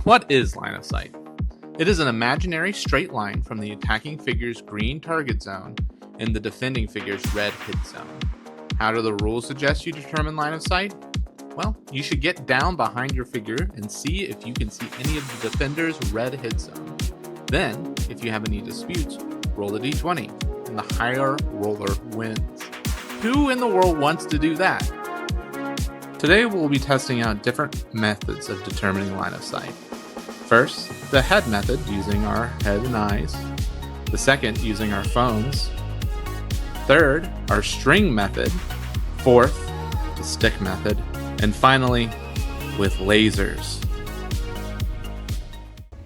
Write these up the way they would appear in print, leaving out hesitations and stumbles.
What is line of sight? It is an imaginary straight line from the attacking figure's green target zone and the defending figure's red hit zone. How do the rules suggest you determine line of sight? Well, you should get down behind your figure and see if you can see any of the defender's red hit zone. Then, if you have any disputes, roll a d20, and the higher roller wins. Who in the world wants to do that? Today we'll be testing out different methods of determining line of sight. First, the head method using our head and eyes. The second, using our phones. Third, our string method. Fourth, the stick method. And finally, with lasers.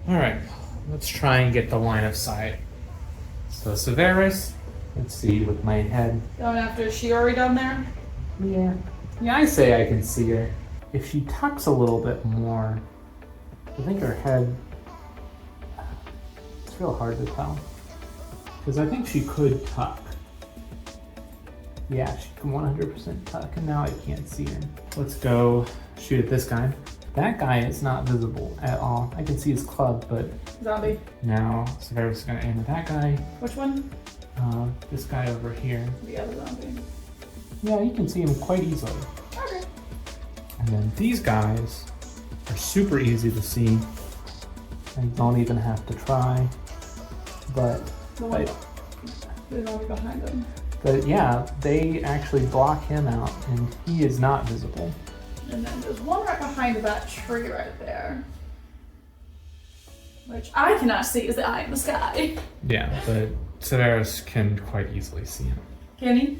Alright, let's try and get the line of sight. So Severus, let's see with my head. Going after Shiori down there? Yeah, I say I can see her. If she tucks a little bit more, I think her head, it's real hard to tell. Because I think she could tuck. Yeah, she can 100% tuck, and now I can't see her. Let's go shoot at this guy. That guy is not visible at all. I can see his club, but Zombie. now Severus is gonna aim at that guy. Which one? This guy over here. The other zombie. Yeah, you can see him quite easily. Okay. And then these guys are super easy to see. I don't even have to try. But The zombie behind him. yeah, they actually block him out, and he is not visible. And then there's one right behind that tree right there. Which I cannot see as the eye in the sky. Yeah, but Severus can quite easily see him. Can he?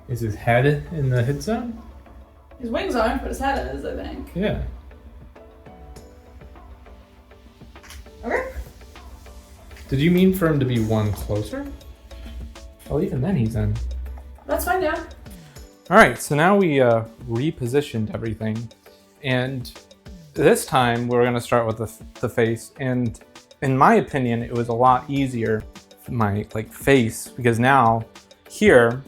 Is his head in the hit zone? His wings aren't, but his head is, I think. Yeah. Okay. Did you mean for him to be one closer? Well, even then he's in. Let's find out. All right, so now we repositioned everything, and this time we're gonna start with the face. And in my opinion, it was a lot easier, my face, because now here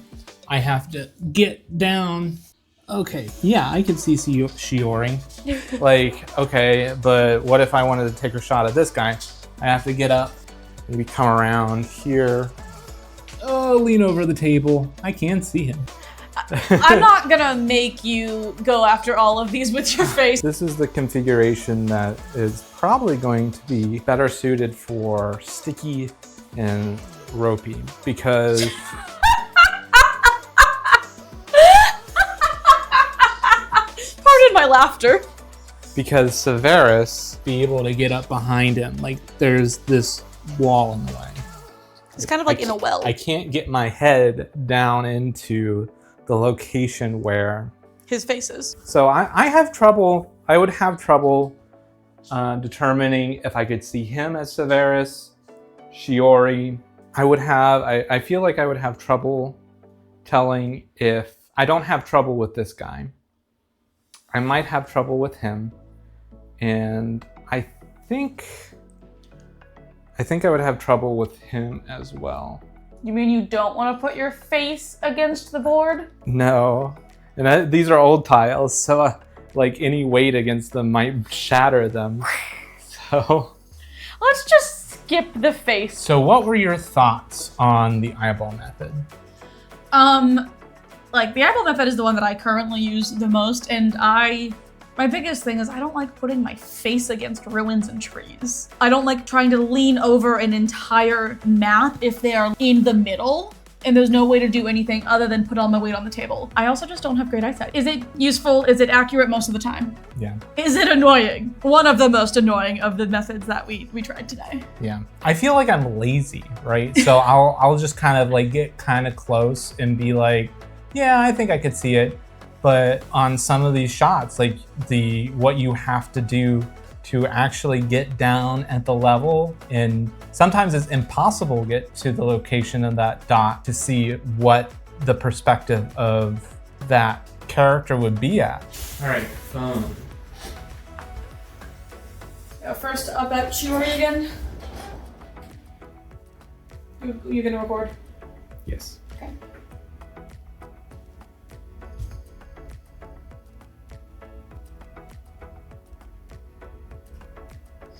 I have to get down. Okay, yeah, I can see Shiori. Okay, but what if I wanted to take a shot at this guy? I have to get up, maybe come around here. Oh, lean over the table. I can see him. I'm not gonna make you go after all of these with your face. This is the configuration that is probably going to be better suited for sticky and ropey, because Pardon my laughter. because Severus be able to get up behind him. There's this wall in the way. It's kind of like in a well. I can't get my head down into the location where His face is. So I have trouble. I would have trouble determining if I could see him as Severus, Shiori. I feel like I would have trouble telling if I don't have trouble with this guy. I might have trouble with him, and I think I would have trouble with him as well. You mean you don't want to put your face against the board? No. And these are old tiles, so any weight against them might shatter them. So Let's just skip the face. So what were your thoughts on the eyeball method? The eyeball method is the one that I currently use the most, and my biggest thing is I don't like putting my face against ruins and trees. I don't like trying to lean over an entire map if they are in the middle and there's no way to do anything other than put all my weight on the table. I also just don't have great eyesight. Is it useful? Is it accurate most of the time? Yeah. Is it annoying? One of the most annoying of the methods that we tried today. Yeah. I feel like I'm lazy, right? So I'll just kind of get kind of close and be like, yeah, I think I could see it. But on some of these shots, what you have to do to actually get down at the level, and sometimes it's impossible to get to the location of that dot to see what the perspective of that character would be at. All right, phone. First up at Shiori again. You gonna record? Yes. Okay.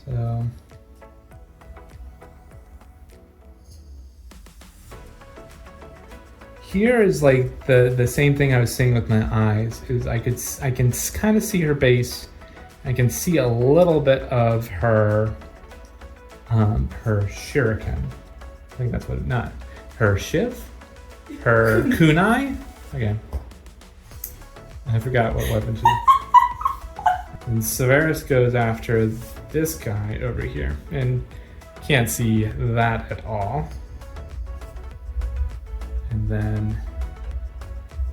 So here is like the same thing I was saying with my eyes. Is I can kind of see her base. I can see a little bit of her shuriken. I think that's what not her shiv, her kunai. Okay, I forgot what weapon she. And Severus goes after this guy over here, and can't see that at all. And then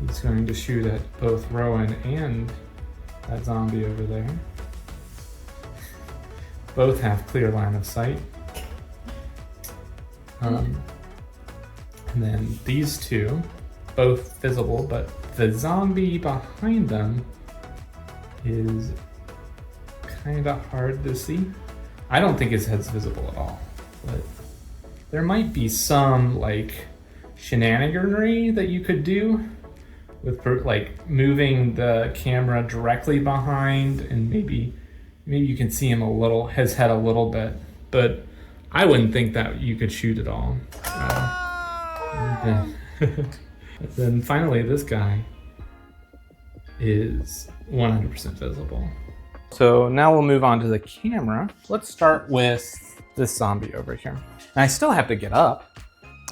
he's going to shoot at both Rowan and that zombie over there. Both have clear line of sight. And then these two, both visible, but the zombie behind them is kind of hard to see. I don't think his head's visible at all, but there might be some like shenaniganry that you could do with like moving the camera directly behind, and maybe you can see him his head a little bit, but I wouldn't think that you could shoot at all. Then finally, this guy is 100% visible. So now we'll move on to the camera. Let's start with this zombie over here. And I still have to get up.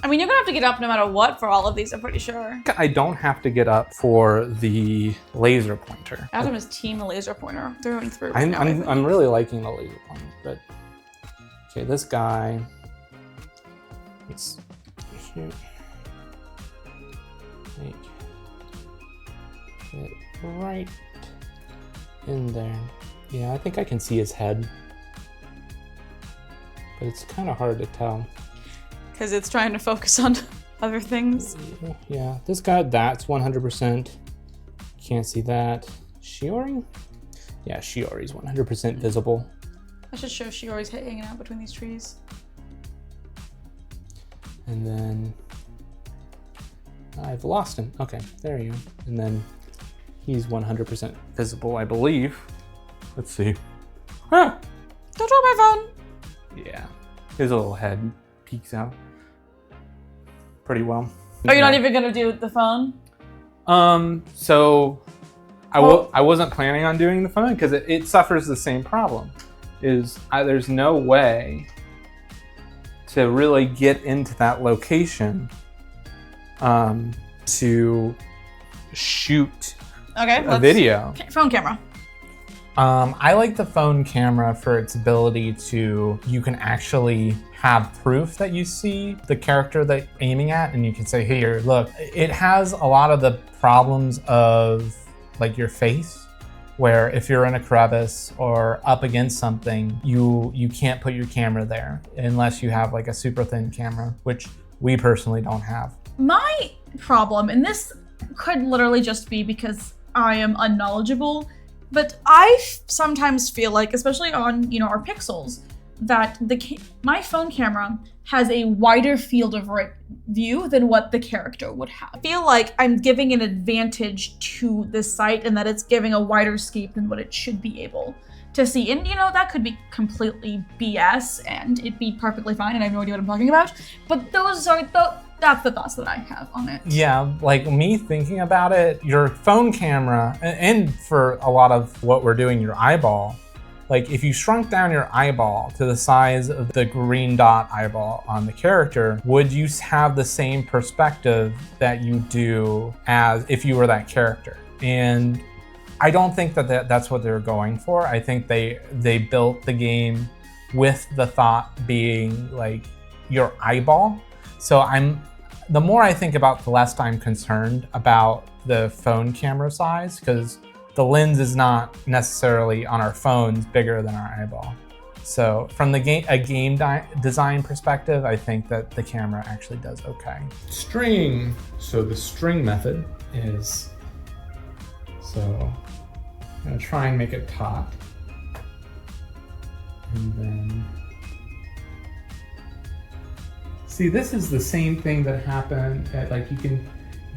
I mean, you're gonna have to get up no matter what for all of these, I'm pretty sure. I don't have to get up for the laser pointer. Adam is team the laser pointer through and through. I'm really liking the laser pointer, but okay, this guy. Let's shoot. Like, get right in there. Yeah, I think I can see his head, but it's kind of hard to tell. Because it's trying to focus on other things. Yeah, this guy, that's 100%. Can't see that. Shiori? Yeah, Shiori's 100% visible. I should show Shiori's head hanging out between these trees. And then I've lost him. Okay, there you go. And then he's 100% visible, I believe. Let's see. Huh. Don't drop my phone. Yeah, his little head peeks out pretty well. Are you not even gonna do the phone? So I wasn't planning on doing the phone because it suffers the same problem. There's no way to really get into that location to shoot a video. Phone camera. I like the phone camera for its ability you can actually have proof that you see the character that you're aiming at, and you can say, here, look. It has a lot of the problems of like your face, where if you're in a crevice or up against something, you can't put your camera there unless you have like a super thin camera, which we personally don't have. My problem, and this could literally just be because I am unknowledgeable, but I sometimes feel like, especially on our Pixels, that my phone camera has a wider field of view than what the character would have. I feel like I'm giving an advantage to this site, and that it's giving a wider scope than what it should be able to see. And that could be completely BS, and it'd be perfectly fine, and I have no idea what I'm talking about. But that's the thoughts that I have on it. Yeah, like me thinking about it, your phone camera, and for a lot of what we're doing, your eyeball, like if you shrunk down your eyeball to the size of the green dot eyeball on the character, would you have the same perspective that you do as if you were that character? And I don't think that's what they're going for. I think they built the game with the thought being like your eyeball. So the more I think about, the less I'm concerned about the phone camera size, because the lens is not necessarily on our phones bigger than our eyeball. So from a game design perspective, I think that the camera actually does okay. String. So the string method is, so I'm gonna try and make it top. And then, see, this is the same thing that happened at, like, you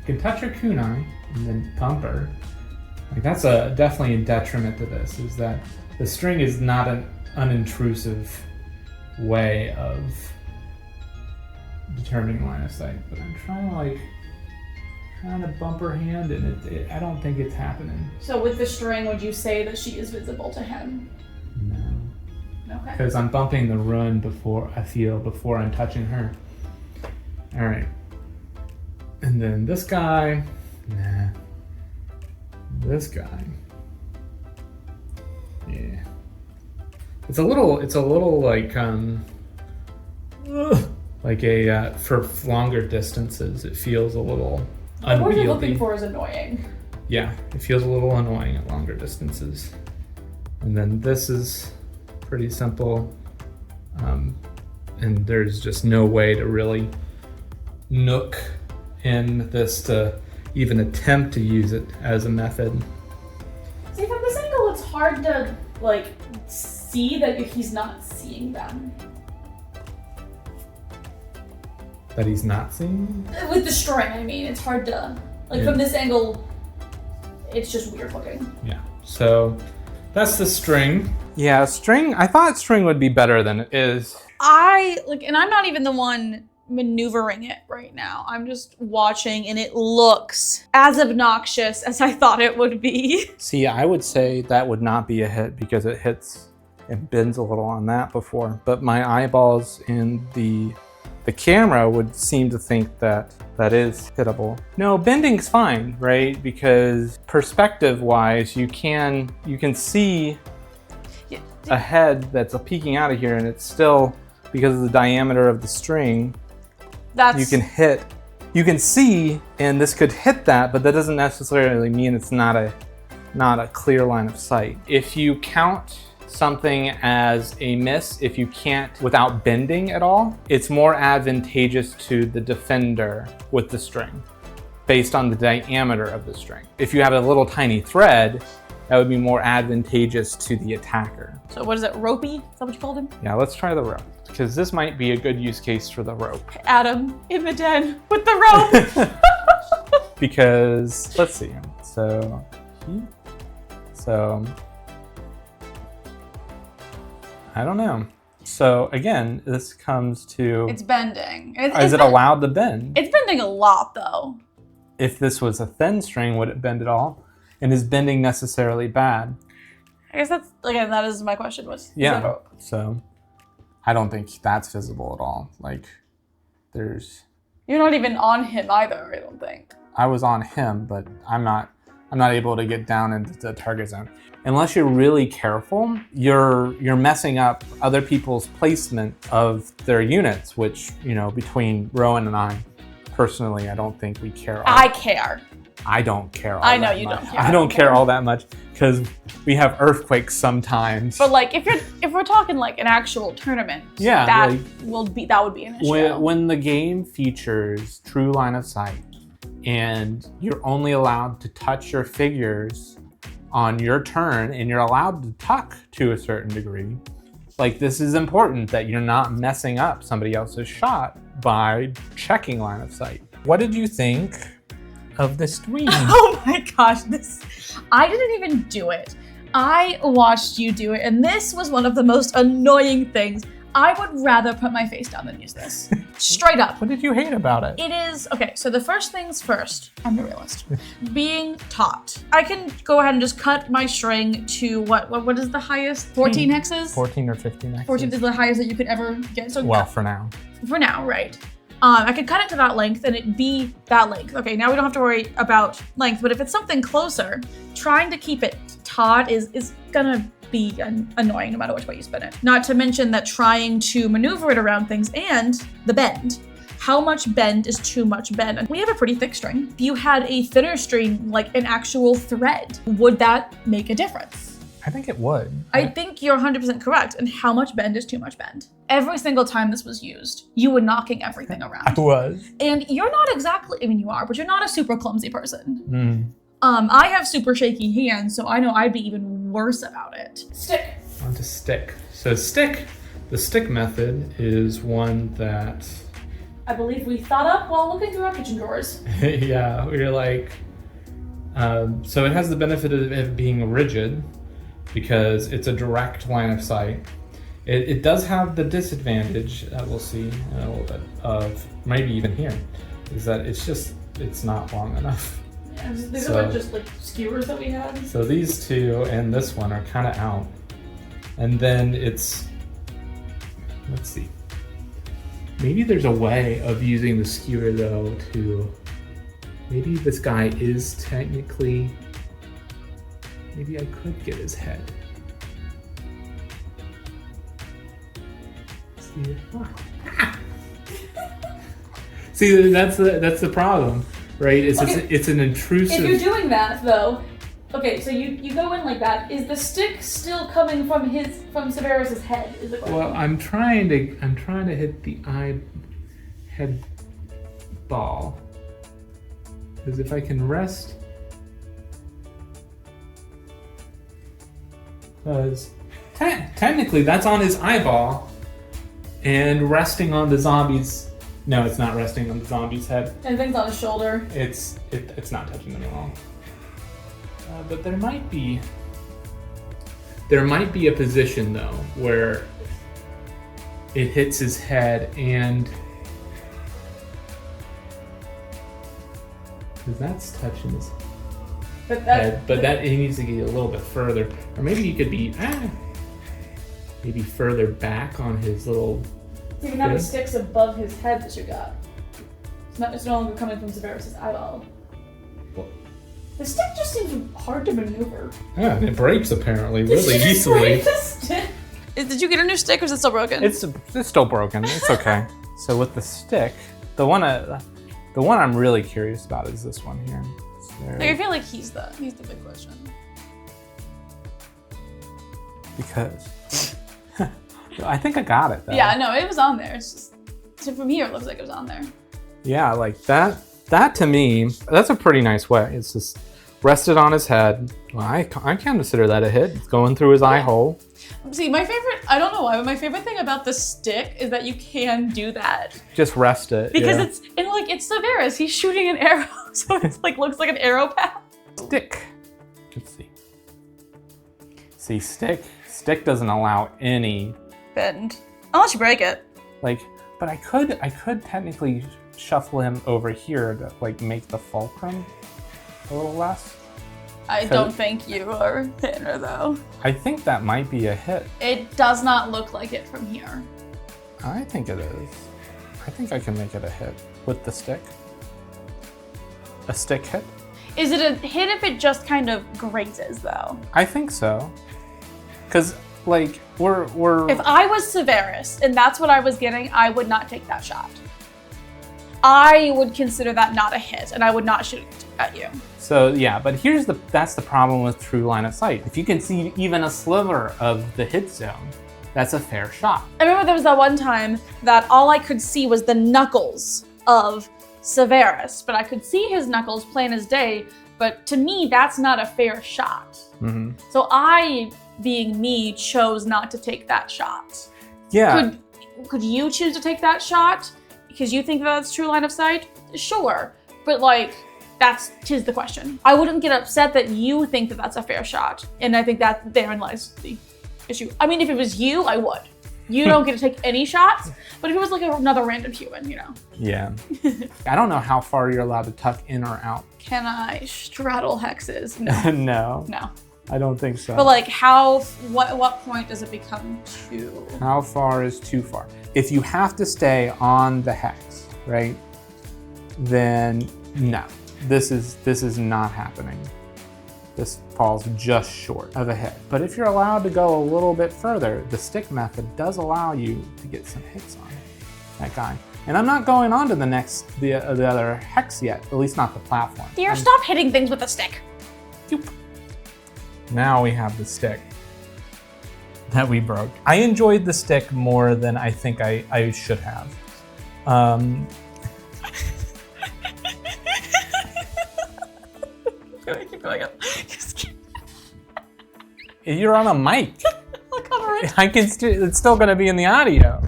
can touch your kunai and then pump her. Like, that's definitely a detriment to this, is that the string is not unintrusive way of determining line of sight. But I'm trying to like kind of bump her hand, and I don't think it's happening. So with the string, would you say that she is visible to him? No. Okay. Because I'm bumping the ruin before I'm touching her. All right. And then this guy, nah. This guy, yeah. It's a little like for longer distances, it feels a little The word unwieldy. you're looking for is annoying. Yeah, it feels a little annoying at longer distances. And then this is pretty simple. And there's just no way to really nook in this to even attempt to use it as a method. See, from this angle, it's hard to like see that he's not seeing them. That he's not seeing? With the string, I mean, it's hard to like from this angle. It's just weird looking. Yeah. So that's the string. Yeah, string. I thought string would be better than it is. And I'm not even the one maneuvering it right now. I'm just watching, and it looks as obnoxious as I thought it would be. See, I would say that would not be a hit because it bends a little on that before. But my eyeballs in the camera would seem to think that that is hittable. No, bending's fine, right? Because perspective-wise, you can see a head that's peeking out of here, and it's still, because of the diameter of the string, you can see, and this could hit that, but that doesn't necessarily mean it's not a clear line of sight. If you count something as a miss, if you can't without bending at all, it's more advantageous to the defender with the string based on the diameter of the string. If you have a little tiny thread, that would be more advantageous to the attacker. So what is it, ropey? Is that what you called him? Yeah, let's try the rope, because this might be a good use case for the rope. Adam in the den with the rope. Because, let's see, so I don't know. So again, this comes to, It's bending. is it allowed to bend? It's bending a lot though. If this was a thin string, would it bend at all? And is bending necessarily bad? I guess that is my question was. Yeah, so I don't think that's visible at all. Like You're not even on him either, I don't think. I was on him, but I'm not able to get down into the target zone. Unless you're really careful, you're messing up other people's placement of their units, which, between Rowan and I, personally, I don't think we care. I care. I don't care all I know that you much. don't care. I don't care all that much because we have earthquakes sometimes. But like if we're talking like an actual tournament, Yeah, that would be an issue. When the game features true line of sight and you're only allowed to touch your figures on your turn and you're allowed to tuck to a certain degree, like this is important that you're not messing up somebody else's shot by checking line of sight. What did you think of the stream? Oh my gosh, I didn't even do it. I watched you do it, and this was one of the most annoying things. I would rather put my face down than use this. Straight up. What did you hate about it? It is, okay, so the first things first, I'm the realist. Being taught. I can go ahead and just cut my string to what is the highest? 14 hexes? 14 or 15 hexes. 14 is the highest that you could ever get. So well, for now. For now, right. I could cut it to that length and it'd be that length. Okay, now we don't have to worry about length, but if it's something closer, trying to keep it taut is gonna be annoying no matter which way you spin it. Not to mention that trying to maneuver it around things and the bend. How much bend is too much bend? And we have a pretty thick string. If you had a thinner string, like an actual thread, would that make a difference? I think it would. I think you're 100% correct. And how much bend is too much bend? Every single time this was used, you were knocking everything around. I was. And you're not exactly, I mean, you are, but you're not a super clumsy person. Mm. I have super shaky hands, so I know I'd be even worse about it. Stick. On to stick. So the stick method is one that I believe we thought up while looking through our kitchen drawers. yeah, we were like, so it has the benefit of it being rigid because it's a direct line of sight. It does have the disadvantage that we'll see in a little bit of, maybe even here, is that it's not long enough. Yeah, these So- are just like skewers that we had. So these two and this one are kind of out. And then let's see. Maybe there's a way of using the skewer though to, maybe this guy is technically, maybe I could get his head. See, see that's the problem, right? Okay. It's an intrusive. If you're doing that though, okay, so you go in like that. Is the stick still coming from Severus's head? Is the question. Well, I'm trying to hit the head ball. Because if I can rest, because technically that's on his eyeball, and resting on the zombie's. No, it's not resting on the zombie's head. And things on his shoulder. It's not touching them at all. But there might be a position though where it hits his head, and because that's touching his But head, but that he needs to get a little bit further, or maybe he could be maybe further back on his little. See, now the Good. stick's above his head that you got. It's no longer coming from Severus's eyeball. Well- The stick just seems hard to maneuver. Yeah, and it breaks apparently Did really you just easily. break the stick? Did you get a new stick or is it still broken? It's still broken. It's okay. So with the stick, the one I'm really curious about is this one here. So, I feel like he's the big question. because I think I got it though. Yeah, no, it was on there. It's just so from here it looks like it was on there. Yeah, like that. That to me, that's a pretty nice way. It's just rested on his head. Well, I consider that a hit. It's going through his eye hole. See, my favorite, I don't know why, but my favorite thing about the stick is that you can do that. Just rest it. Because yeah. it's Severus. He's shooting an arrow, so it's like looks like an arrow path. Stick. Let's see. See, stick doesn't allow any Bend. Unless you break it. like. But I could technically shuffle him over here to like make the fulcrum a little less. I don't think you are hitting her though. I think that might be a hit. It does not look like it from here. I think it is. I think I can make it a hit with the stick. A stick hit? Is it a hit if it just kind of grazes though? I think so. Cause like we're If I was Severus and that's what I was getting, I would not take that shot. I would consider that not a hit and I would not shoot at you. so yeah, but that's the problem with true line of sight. If you can see even a sliver of the hit zone, that's a fair shot. I remember there was that one time that all I could see was the knuckles of Severus, but I could see his knuckles plain as day, but to me, that's not a fair shot. Mm-hmm. So I, being me, chose not to take that shot. Yeah. Could you choose to take that shot because you think that's true line of sight? Sure, but like, tis the question. I wouldn't get upset that you think that that's a fair shot, and I think that therein lies the issue. I mean, if it was you, I would. You don't get to take any shots, but if it was like another random human, Yeah. I don't know how far you're allowed to tuck in or out. Can I straddle hexes? No, No, no. I don't think so. But like, what point does it become too? How far is too far? If you have to stay on the hex, right? Then no. This is not happening. This falls just short of a hit. But if you're allowed to go a little bit further, the stick method does allow you to get some hits on that guy. And I'm not going on to the other hex yet, at least not the platform. Dear, stop hitting things with a stick. Now we have the stick that we broke. I enjoyed the stick more than I think I should have. Keep going up. You're on a mic. I'll cover it. It's still gonna be in the audio.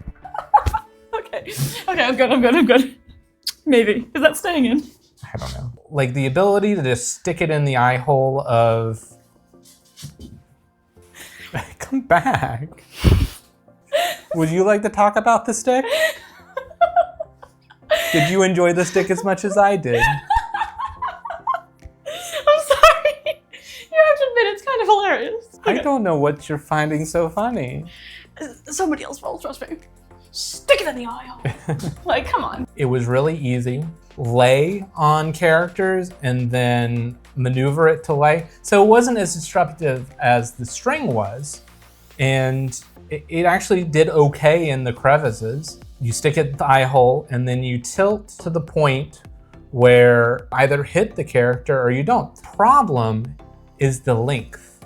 Okay, I'm good. Maybe. Is that staying in? I don't know. Like the ability to just stick it in the eye hole of. Come back. Would you like to talk about the stick? Did you enjoy the stick as much as I did? I'm sorry. You have to admit it's kind of hilarious. I don't know what you're finding so funny. Somebody else will, trust me. Stick it in the aisle. Like, come on. It was really easy. Lay on characters and then maneuver it to lay. So it wasn't as disruptive as the string was. And it actually did okay in the crevices. You stick it in the eye hole and then you tilt to the point where either hit the character or you don't. Problem is the length,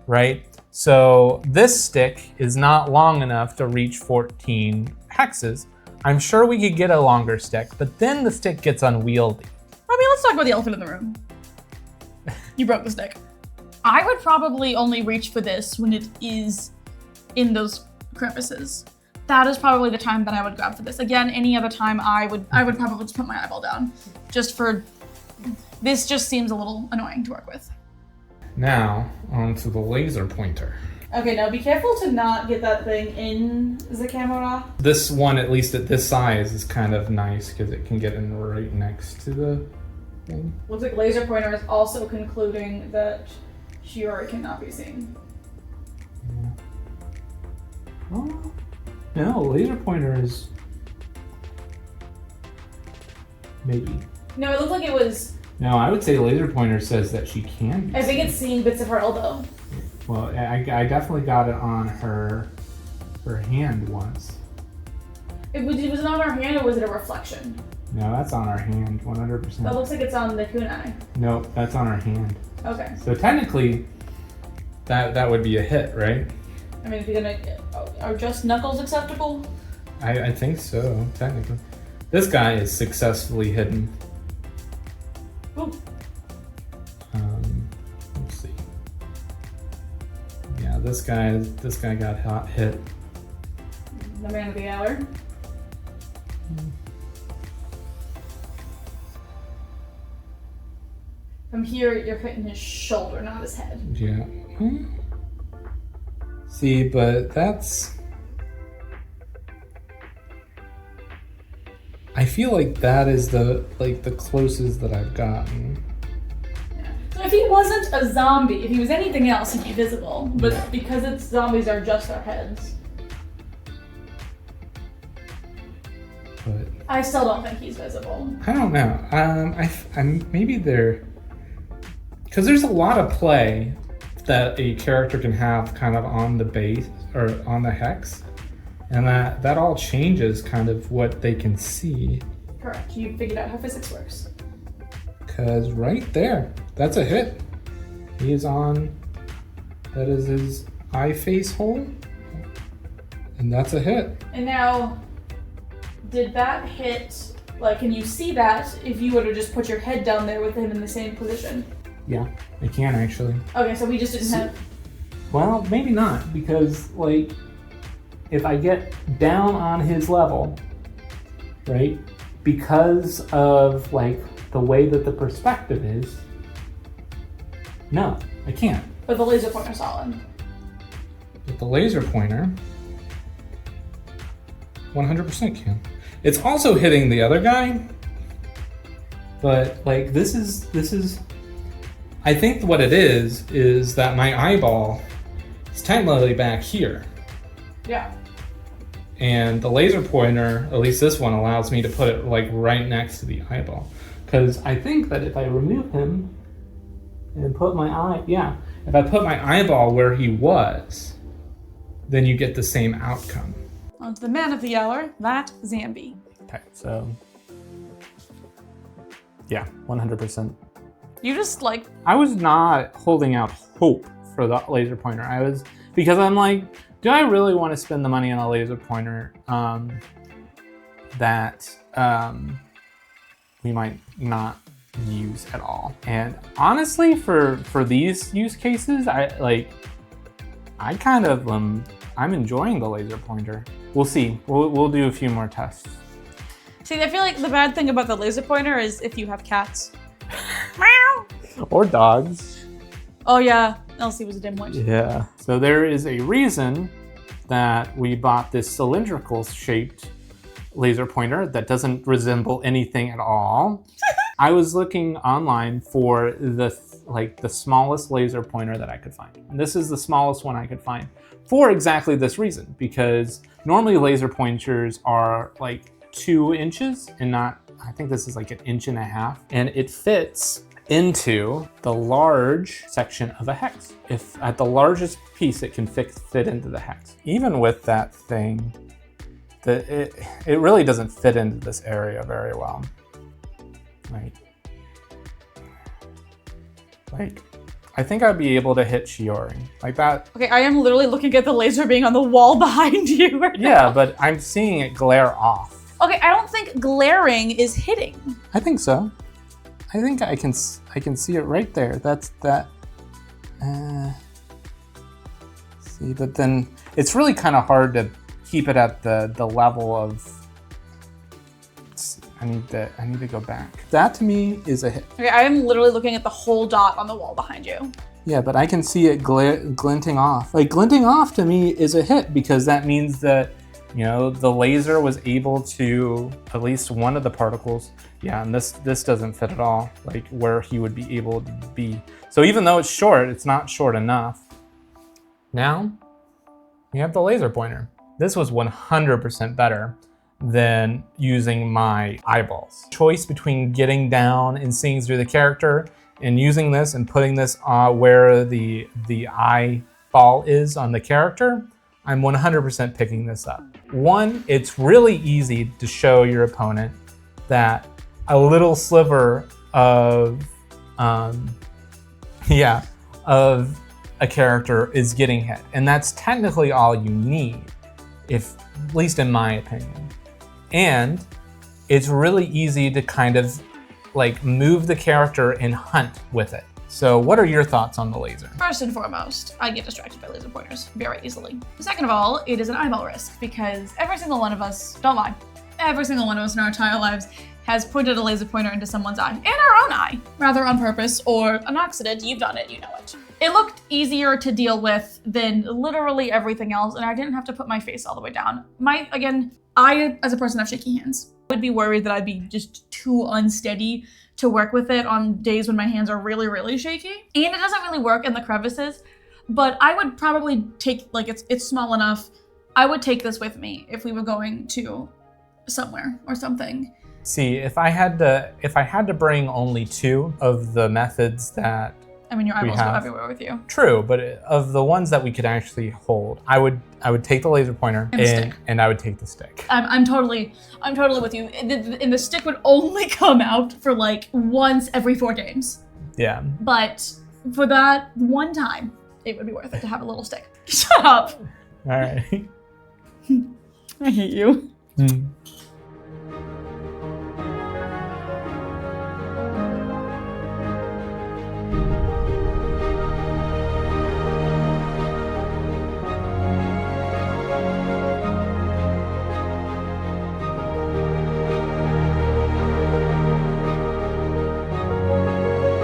right? So this stick is not long enough to reach 14 hexes. I'm sure we could get a longer stick, but then the stick gets unwieldy. I mean, let's talk about the elephant in the room. You broke the stick. I would probably only reach for this when it is in those crevices. That is probably the time that I would grab for this. Again, any other time I would probably just put my eyeball down. This just seems a little annoying to work with. Now, onto the laser pointer. Okay, now be careful to not get that thing in the camera. This one, at least at this size, is kind of nice because it can get in right next to the thing. Looks like laser pointer is also concluding that Shiori cannot be seen. Yeah. Oh, no, laser pointer is maybe. No, it looked like it was. No, I would say laser pointer says that she can be I think seen. it's seeing bits of her elbow. Well, I definitely got it on her hand once. Was it on her hand or was it a reflection? No, that's on her hand, 100%. That looks like it's on the kunai. Nope, that's on her hand. Okay. So technically, that would be a hit, right? I mean, if you're gonna, are just knuckles acceptable? I think so, technically. This guy is successfully hidden. Ooh. Let's see. Yeah, this guy got hit. The man of the hour. From here, you're hitting his shoulder, not his head. Yeah. See, but that's... I feel like that is the closest that I've gotten. So if he wasn't a zombie, if he was anything else, he'd be visible. But because zombies are just their heads. But I still don't think he's visible. I don't know. I'm maybe they're... Because there's a lot of play that a character can have kind of on the base or on the hex. And that all changes kind of what they can see. Correct. You figured out how physics works. Because right there, that's a hit. He is on, that is his eye face hole. And that's a hit. And now, did that hit, like, can you see that if you were to just put your head down there with him in the same position? Yeah, I can actually. Okay, so we just didn't have... Well, maybe not, because, like, if I get down on his level, right, because of, like, the way that the perspective is, no, I can't. But the laser pointer's solid. But the laser pointer, 100% can. It's also hitting the other guy, but, like, this is, I think what it is that my eyeball is technically back here. Yeah. And the laser pointer, at least this one, allows me to put it like right next to the eyeball. Because I think that if I remove him and put my if I put my eyeball where he was, then you get the same outcome. On to the man of the hour, that Zambi. Okay, so yeah, 100%. You just like, I was not holding out hope for the laser pointer. Because I'm like, do I really want to spend the money on a laser pointer that we might not use at all? And honestly, for these use cases, I'm enjoying the laser pointer. We'll see. We'll do a few more tests. see, I feel like the bad thing about the laser pointer is if you have cats. Meow. Or dogs. Oh yeah, Elsie was a dimwit. Yeah. So there is a reason that we bought this cylindrical shaped laser pointer that doesn't resemble anything at all. I was looking online for the smallest laser pointer that I could find. And this is the smallest one I could find for exactly this reason, because normally laser pointers are like 2 inches and not, I think this is like 1.5 inches, and it fits into the large section of a hex. If at the largest piece, it can fit into the hex. Even with that thing, it really doesn't fit into this area very well. Like, I think I'd be able to hit Shiori like that. Okay, I am literally llooking at the laser being on the wall behind you right now. Yeah, but I'm seeing it glare off. Okay, I don't think glaring is hitting. I think so. I think I can see it right there. That's that. See, but then it's really kind of hard to keep it at the level of. I need to go back. That to me is a hit. Okay, I am literally looking at the whole dot on the wall behind you. Yeah, but I can see it glinting off. Like, glinting off to me is a hit, because that means that, you know, the laser was able to, at least one of the particles, yeah, and this doesn't fit at all, like where he would be able to be. So even though it's short, it's not short enough. Now, we have the laser pointer. This was 100% better than using my eyeballs. Choice between getting down and seeing through the character and using this and putting this where the eyeball is on the character, I'm 100% picking this up. One, it's really easy to show your opponent that a little sliver of of a character is getting hit, and that's technically all you need, at least in my opinion. And it's really easy to kind of like move the character and hunt with it. So what are your thoughts on the laser? First and foremost, I get distracted by laser pointers very easily. Second of all, it is an eyeball risk, because every single one of us, don't lie, every single one of us in our entire lives has pointed a laser pointer into someone's eye, and our own eye, rather on purpose or an accident. You've done it, you know it. It looked easier to deal with than literally everything else, and I didn't have to put my face all the way down. I, as a person, have shaky hands. I would be worried that I'd be just too unsteady to work with it on days when my hands are really, really shaky. And it doesn't really work in the crevices, but I would probably take, like, it's small enough. I would take this with me if we were going to somewhere or something. See, if I had to bring only 2 of the methods that I mean, your eyeballs go everywhere with you. True, but of the ones that we could actually hold, I would take the laser pointer and I would take the stick. I'm totally with you. And the stick would only come out for like once every 4 games. Yeah. But for that one time, it would be worth it to have a little stick. Shut up. All right. I hate you.